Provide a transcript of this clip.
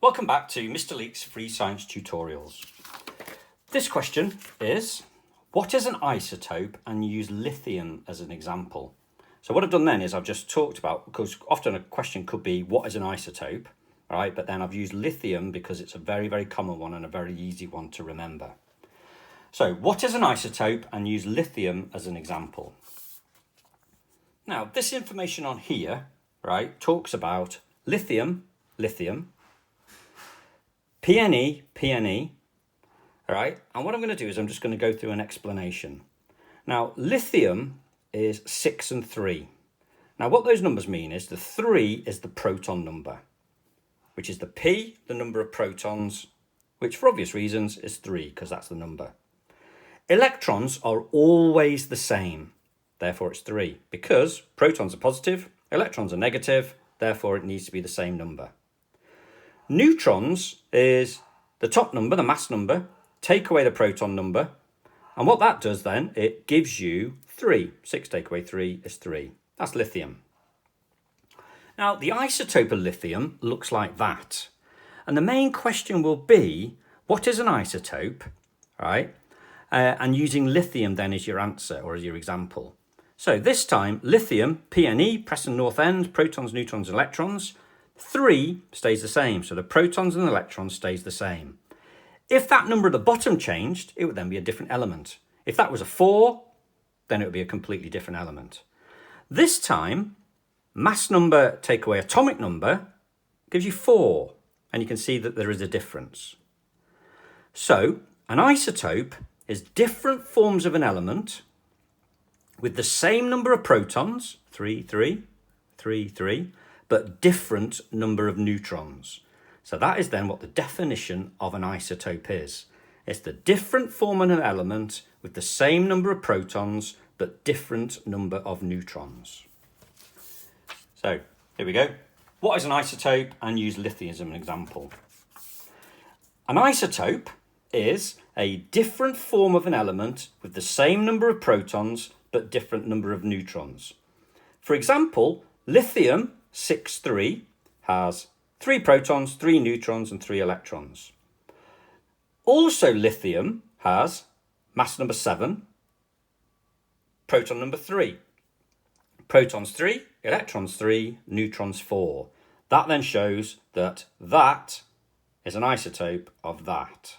Welcome back to Mr. Leek's free science tutorials. This question is, what is an isotope, and use lithium as an example. So what I've done then is I've just talked about, because often a question could be, what is an isotope? All right, but then I've used lithium because it's a very, very common one and a very easy one to remember. So what is an isotope, and use lithium as an example. Now, this information on here, right, talks about lithium, PNE, all right? And what I'm going to do is I'm just going to go through an explanation. Now, lithium is 6 and 3. Now, what those numbers mean is the 3 is the proton number, which is the P, the number of protons, which for obvious reasons is 3, because that's the number. Electrons are always the same, therefore it's 3, because protons are positive, electrons are negative, therefore it needs to be the same number. Neutrons is the top number, the mass number, take away the proton number, and what that does then, it gives you 3. 6 take away 3 is 3. That's lithium. Now, the isotope of lithium looks like that. And the main question will be, what is an isotope, right? And using lithium then as your answer or as your example. So this time, lithium, PNE, Preston North End, protons, neutrons, electrons. 3 stays the same, so the protons and the electrons stays the same. If that number at the bottom changed, it would then be a different element. If that was a 4, then it would be a completely different element. This time, mass number take away atomic number gives you 4, and you can see that there is a difference. So, an isotope is different forms of an element with the same number of protons, 3, 3, 3, 3, but different number of neutrons. So that is then what the definition of an isotope is. It's the different form of an element with the same number of protons, but different number of neutrons. So here we go. What is an isotope, and use lithium as an example. An isotope is a different form of an element with the same number of protons, but different number of neutrons. For example, lithium 6,3 has 3 protons, 3 neutrons, and 3 electrons. Also, lithium has mass number 7, proton number 3. Protons 3, electrons 3, neutrons 4. That then shows that that is an isotope of that.